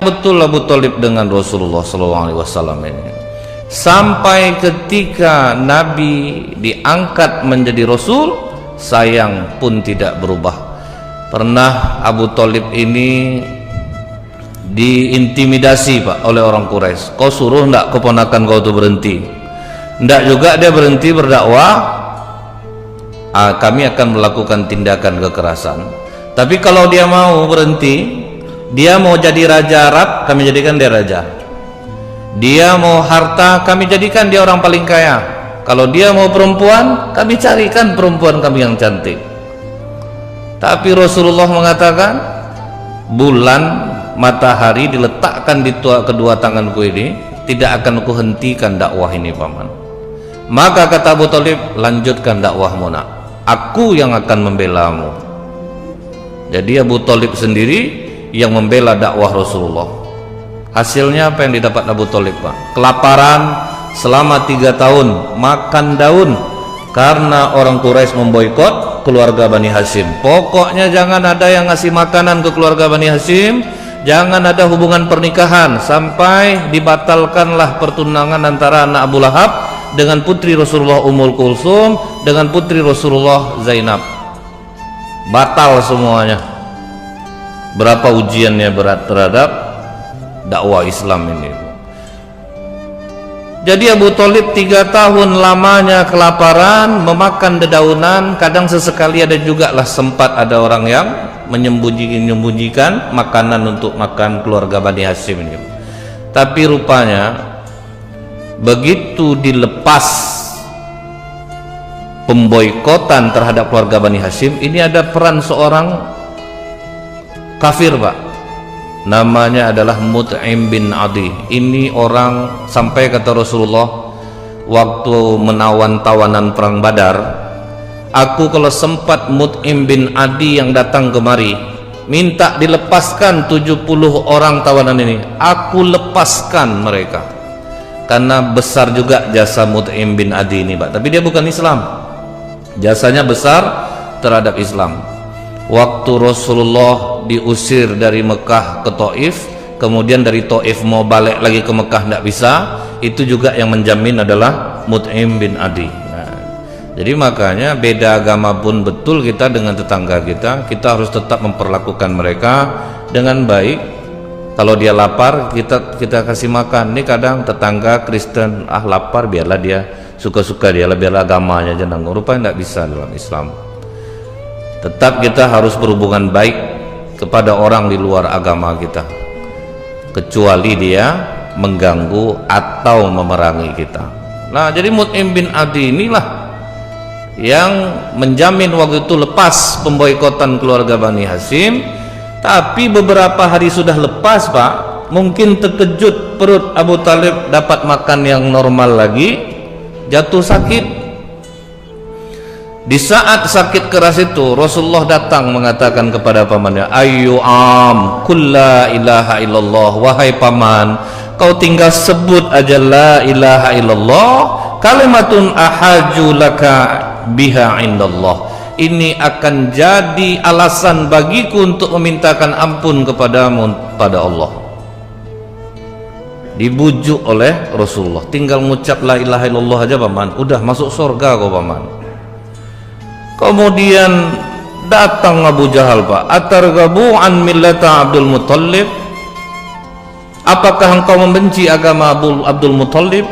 Betul Abu Thalib dengan Rasulullah SAW ini sampai ketika Nabi diangkat menjadi Rasul, sayang pun tidak berubah. Pernah Abu Thalib ini diintimidasi Pak oleh orang Quraisy. Kau suruh enggak keponakan kau itu berhenti? Enggak juga dia berhenti berdakwah. Kami akan melakukan tindakan kekerasan. Tapi kalau dia mau berhenti, dia mau jadi raja Arab, kami jadikan dia raja. Dia mau harta, kami jadikan dia orang paling kaya. Kalau dia mau perempuan, kami carikan perempuan kami yang cantik. Tapi Rasulullah mengatakan, bulan, matahari diletakkan di kedua tanganku ini, tidak akan ku hentikan dakwah ini paman. Maka kata Abu Thalib, lanjutkan dakwahmu nak, aku yang akan membelamu. Jadi Abu Thalib sendiri yang membela dakwah Rasulullah. Hasilnya apa yang didapat Abu Thalib Pak? Kelaparan selama 3 tahun, makan daun karena orang Quraisy memboikot keluarga Bani Hashim. Pokoknya jangan ada yang ngasih makanan ke keluarga Bani Hashim, jangan ada hubungan pernikahan, sampai dibatalkanlah pertunangan antara anak Abu Lahab dengan putri Rasulullah Ummul Kulsum dengan putri Rasulullah Zainab. Batal semuanya. Berapa ujiannya berat terhadap dakwah Islam ini. Jadi Abu Thalib 3 tahun lamanya kelaparan, memakan dedaunan, kadang sesekali ada juga lah sempat ada orang yang menyembunyikan makanan untuk makan keluarga Bani Hashim ini. Tapi rupanya begitu dilepas pemboikotan terhadap keluarga Bani Hashim, ini ada peran seorang kafir Pak, namanya adalah Mut'im bin Adi. Ini orang, sampai kata Rasulullah waktu menawan tawanan perang Badar, aku kalau sempat Mut'im bin Adi yang datang kemari minta dilepaskan 70 orang tawanan ini, aku lepaskan mereka, karena besar juga jasa Mut'im bin Adi ini Pak. Tapi dia bukan Islam, jasanya besar terhadap Islam. Waktu Rasulullah diusir dari Mekah ke Taif, kemudian dari Taif mau balik lagi ke Mekah tidak bisa, itu juga yang menjamin adalah Mut'im bin Adi. Nah, jadi makanya beda agama pun betul kita dengan tetangga kita harus tetap memperlakukan mereka dengan baik. Kalau dia lapar, kita kasih makan. Ini kadang tetangga Kristen, lapar biarlah dia, suka-suka dia, biarlah agamanya jangan. Rupanya tidak bisa dalam Islam. Tetap kita harus berhubungan baik kepada orang di luar agama kita, kecuali dia mengganggu atau memerangi kita. Nah, jadi Mut'im bin Adi inilah yang menjamin waktu itu lepas pemboikotan keluarga Bani Hashim. Tapi beberapa hari sudah lepas Pak, mungkin terkejut perut Abu Thalib dapat makan yang normal lagi, jatuh sakit. Di saat sakit keras itu Rasulullah datang mengatakan kepada pamannya, ayu kulla ilaha illallah, wahai paman, kau tinggal sebut aja la ilaha illallah, kalimatun ahaju laka biha indallah. Ini akan jadi alasan bagiku untuk memintakan ampun kepadamu pada Allah. Dibujuk oleh Rasulullah, tinggal mengucap la ilaha illallah aja paman, udah masuk surga kau paman. Kemudian datang Abu Jahal Pak, atarghabu an millata Abdul Muthalib, apakah engkau membenci agama Abdul Muthalib?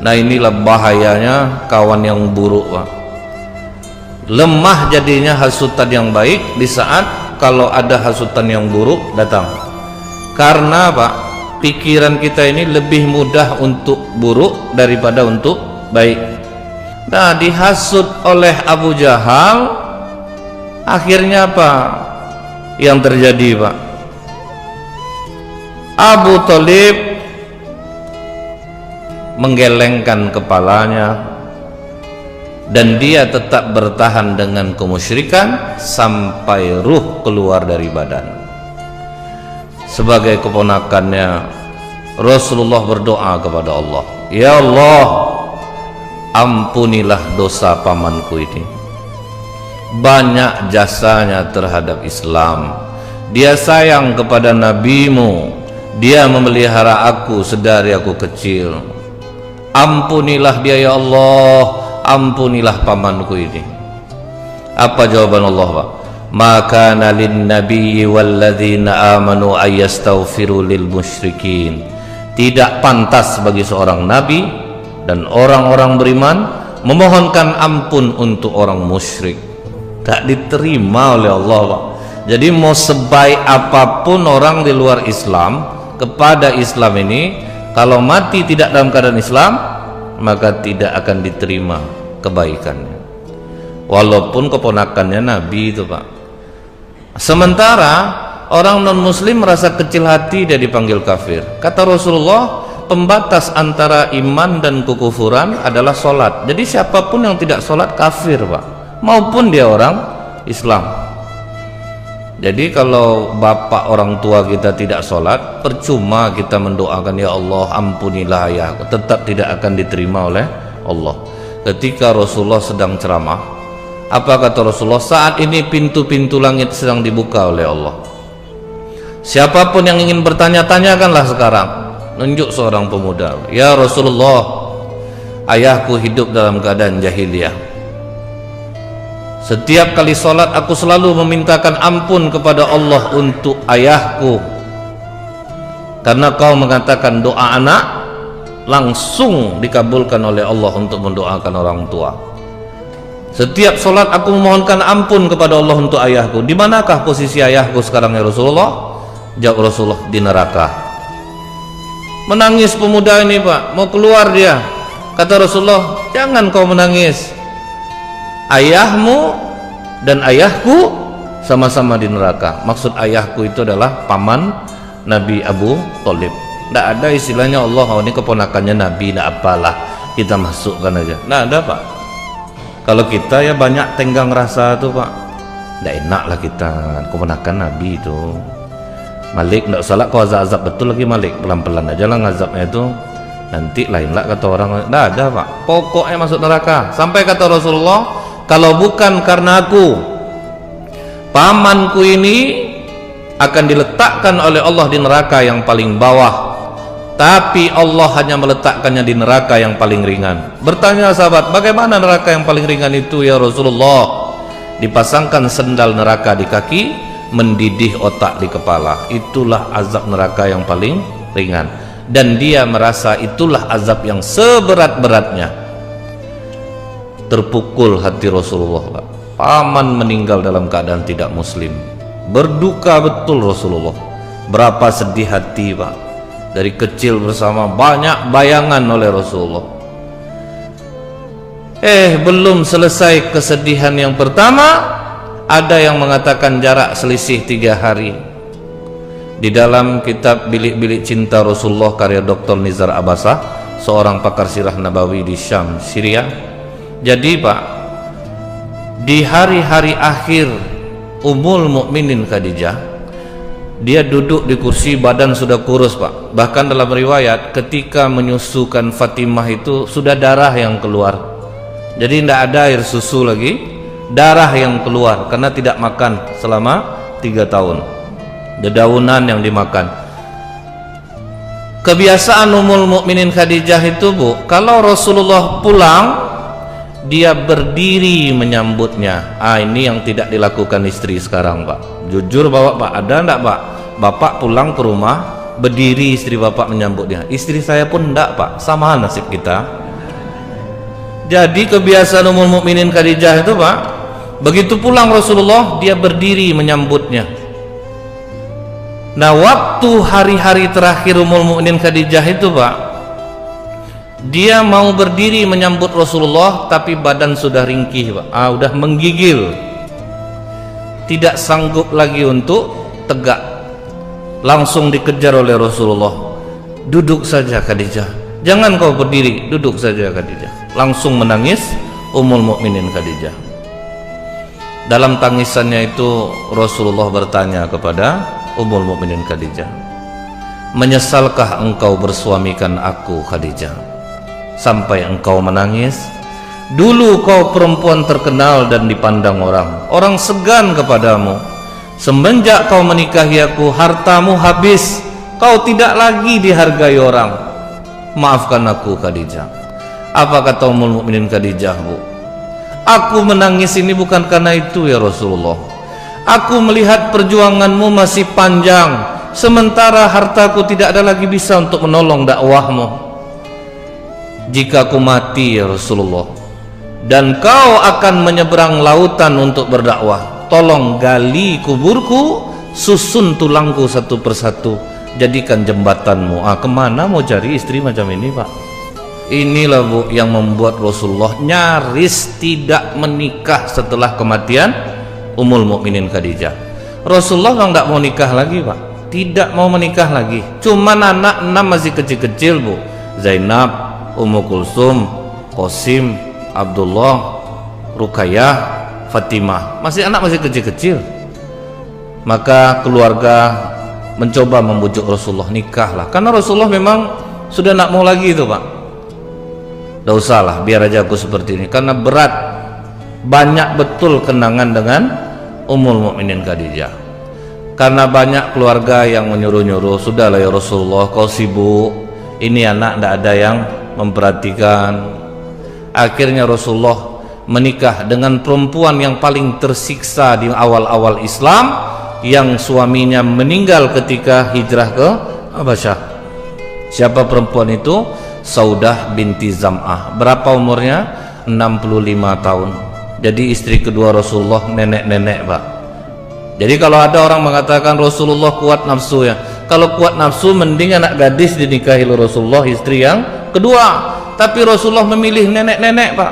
Nah, inilah bahayanya kawan yang buruk Pak. Lemah jadinya hasutan yang baik di saat kalau ada hasutan yang buruk datang. Karena Pak, pikiran kita ini lebih mudah untuk buruk daripada untuk baik. Nah, dihasut oleh Abu Jahal, akhirnya apa yang terjadi Pak? Abu Thalib menggelengkan kepalanya dan dia tetap bertahan dengan kemusyrikan sampai ruh keluar dari badan. Sebagai keponakannya Rasulullah berdoa kepada Allah, ya Allah, ampunilah dosa pamanku ini. Banyak jasanya terhadap Islam, dia sayang kepada nabimu, dia memelihara aku sedari aku kecil. Ampunilah dia ya Allah, ampunilah pamanku ini. Apa jawaban Allah, Pak? Maka nalin nabiyyi walladzina amanu ayastaghfiru lil musyrikin. Tidak pantas bagi seorang nabi dan orang-orang beriman memohonkan ampun untuk orang musyrik. Tak diterima oleh Allah, Pak. Jadi mau sebaik apapun orang di luar Islam kepada Islam ini, kalau mati tidak dalam keadaan Islam, maka tidak akan diterima kebaikannya, walaupun keponakannya Nabi itu, Pak. Sementara orang non muslim merasa kecil hati, dia dipanggil kafir. Kata Rasulullah, pembatas antara iman dan kekufuran adalah sholat. Jadi siapapun yang tidak sholat kafir, Pak, maupun dia orang Islam. Jadi kalau bapak orang tua kita tidak sholat, percuma kita mendoakan ya Allah ampunilah ayahku, tetap tidak akan diterima oleh Allah. Ketika Rasulullah sedang ceramah, apa kata Rasulullah? Saat ini pintu-pintu langit sedang dibuka oleh Allah. Siapapun yang ingin bertanya-tanyakanlah sekarang. Nunjuk seorang pemuda, ya Rasulullah, ayahku hidup dalam keadaan jahiliyah. Setiap kali sholat aku selalu memintakan ampun kepada Allah untuk ayahku, karena kau mengatakan doa anak langsung dikabulkan oleh Allah untuk mendoakan orang tua. Setiap sholat aku memohonkan ampun kepada Allah untuk ayahku. Di manakah posisi ayahku sekarang ya Rasulullah? Jawab Rasulullah, di neraka. Menangis pemuda ini, Pak, mau keluar dia. Kata Rasulullah, jangan kau menangis, ayahmu dan ayahku sama-sama di neraka. Maksud ayahku itu adalah paman Nabi Abu Thalib. Tidak ada istilahnya Allah, oh ini keponakannya Nabi, tidak apalah kita masukkan aja. Tidak ada, Pak. Kalau kita ya banyak tenggang rasa tuh, Pak. Tidak enak lah kita, keponakan Nabi itu. Malik, tidak salah kau azab betul lagi Malik, pelan-pelan aja lah ngazabnya itu, nanti lain lah kata orang. Tidak ada, Pak, pokoknya masuk neraka. Sampai kata Rasulullah, kalau bukan karena aku, pamanku ini akan diletakkan oleh Allah di neraka yang paling bawah, tapi Allah hanya meletakkannya di neraka yang paling ringan. Bertanya sahabat, bagaimana neraka yang paling ringan itu ya Rasulullah? Dipasangkan sendal neraka di kaki, mendidih otak di kepala. Itulah azab neraka yang paling ringan, dan dia merasa itulah azab yang seberat-beratnya. Terpukul hati Rasulullah, Pak. Paman meninggal dalam keadaan tidak muslim, berduka betul Rasulullah. Berapa sedih hati, Pak. Dari kecil bersama banyak bayangan oleh Rasulullah. Belum selesai kesedihan yang pertama, ada yang mengatakan jarak selisih 3 hari. Di dalam kitab Bilik-bilik Cinta Rasulullah karya Dr. Nizar Abbasah, seorang pakar sirah Nabawi di Syam, Syria. Jadi, Pak, di hari-hari akhir Ummul Mukminin Khadijah, dia duduk di kursi, badan sudah kurus, Pak. Bahkan dalam riwayat ketika menyusukan Fatimah itu sudah darah yang keluar. Jadi tidak ada air susu lagi, darah yang keluar karena tidak makan selama 3 tahun. Dedaunan yang dimakan. Kebiasaan Ummul Mukminin Khadijah itu, Bu, kalau Rasulullah pulang, dia berdiri menyambutnya. Ini yang tidak dilakukan istri sekarang, Pak. Jujur Pak, ada enggak, Pak? Bapak pulang ke rumah, berdiri istri Bapak menyambutnya. Istri saya pun enggak, Pak. Sama nasib kita. Jadi kebiasaan Ummul Mukminin Khadijah itu, Pak, begitu pulang Rasulullah, dia berdiri menyambutnya. Nah, waktu hari-hari terakhir Ummul Mukminin Khadijah itu, Pak, dia mau berdiri menyambut Rasulullah, tapi badan sudah ringkih, Pak. Udah menggigil, tidak sanggup lagi untuk tegak. Langsung dikejar oleh Rasulullah. Duduk saja Khadijah, jangan kau berdiri, duduk saja Khadijah. Langsung menangis Ummul Mukminin Khadijah. Dalam tangisannya itu Rasulullah bertanya kepada Ummul Mukminin Khadijah, menyesalkah engkau bersuamikan aku Khadijah sampai engkau menangis? Dulu kau perempuan terkenal dan dipandang orang segan kepadamu. Semenjak kau menikahi aku, hartamu habis, kau tidak lagi dihargai orang. Maafkan aku Khadijah. Apa kata Ummul Mukminin Khadijah, Bu? Aku menangis ini bukan karena itu ya Rasulullah. Aku melihat perjuanganmu masih panjang, sementara hartaku tidak ada lagi bisa untuk menolong dakwahmu. Jika aku mati ya Rasulullah, dan kau akan menyeberang lautan untuk berdakwah, tolong gali kuburku, susun tulangku satu persatu, jadikan jembatanmu. Kemana mau cari istri macam ini, Pak? Inilah, Bu, yang membuat Rasulullah nyaris tidak menikah setelah kematian Ummul Mukminin Khadijah. Rasulullah memang tidak mau nikah lagi, Pak. Tidak mau menikah lagi. Cuman anak 6 masih kecil-kecil, Bu. Zainab, Ummu Kulsum, Qasim, Abdullah, Ruqayyah, Fatimah. Masih kecil-kecil. Maka keluarga mencoba membujuk Rasulullah, nikahlah. Karena Rasulullah memang sudah tidak mau lagi itu, Pak. Tidak usahlah, biar aja aku seperti ini. Karena berat, banyak betul kenangan dengan Ummul Mukminin Khadijah. Karena banyak keluarga yang menyuruh-nyuruh, sudahlah ya Rasulullah, kau sibuk, ini anak tidak ada yang memperhatikan. Akhirnya Rasulullah menikah dengan perempuan yang paling tersiksa di awal-awal Islam, yang suaminya meninggal ketika hijrah ke Habasyah. Siapa perempuan itu? Saudah binti Zam'ah. Berapa umurnya? 65 tahun. Jadi istri kedua Rasulullah, nenek-nenek, Pak. Jadi kalau ada orang mengatakan Rasulullah kuat nafsu, ya, kalau kuat nafsu mending anak gadis dinikahi Rasulullah, istri yang kedua. Tapi Rasulullah memilih nenek-nenek, Pak.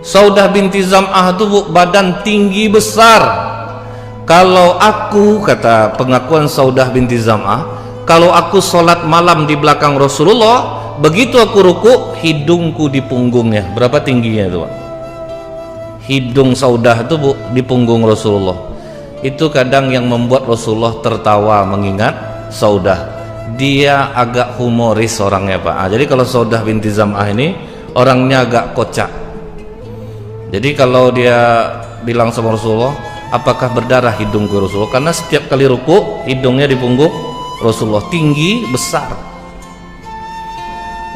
Saudah binti Zam'ah itu, Bu, badan tinggi besar. Kalau aku, kata pengakuan Saudah binti Zam'ah, kalau aku sholat malam di belakang Rasulullah, begitu aku ruku, hidungku di punggungnya. Berapa tingginya itu, Pak? Hidung Saudah itu, Bu, di punggung Rasulullah. Itu kadang yang membuat Rasulullah tertawa mengingat Saudah. Dia agak humoris orangnya, Pak. Jadi kalau Saudah binti Zam'ah ini orangnya agak kocak. Jadi kalau dia bilang sama Rasulullah, apakah berdarah hidungku Rasulullah? Karena setiap kali ruku hidungnya di punggung Rasulullah, tinggi besar.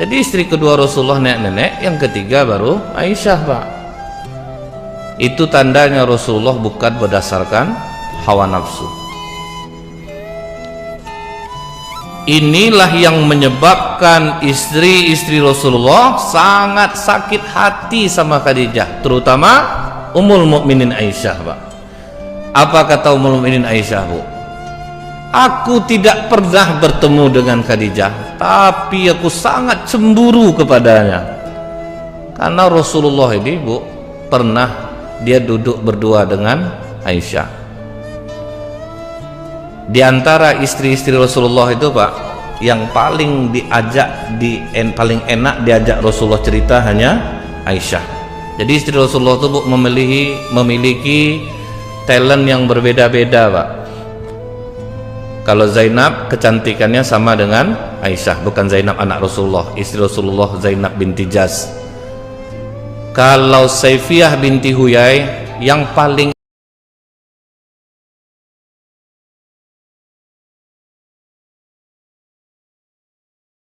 Jadi istri kedua Rasulullah nenek-nenek, yang ketiga baru Aisyah, Pak. Itu tandanya Rasulullah bukan berdasarkan hawa nafsu. Inilah yang menyebabkan istri-istri Rasulullah sangat sakit hati sama Khadijah, terutama Ummul Mukminin Aisyah, Pak. Apa kata Ummul Mukminin Aisyah, Bu? Aku tidak pernah bertemu dengan Khadijah, tapi aku sangat cemburu kepadanya. Karena Rasulullah ini, Bu, pernah dia duduk berdua dengan Aisyah. Di antara istri-istri Rasulullah itu, Pak, yang paling paling enak diajak Rasulullah cerita hanya Aisyah. Jadi istri Rasulullah itu, Bu, memiliki talent yang berbeda-beda, Pak. Kalau Zainab kecantikannya sama dengan Aisyah, bukan Zainab anak Rasulullah, istri Rasulullah Zainab binti Jaz. Kalau Saifiyah binti Huyai, yang paling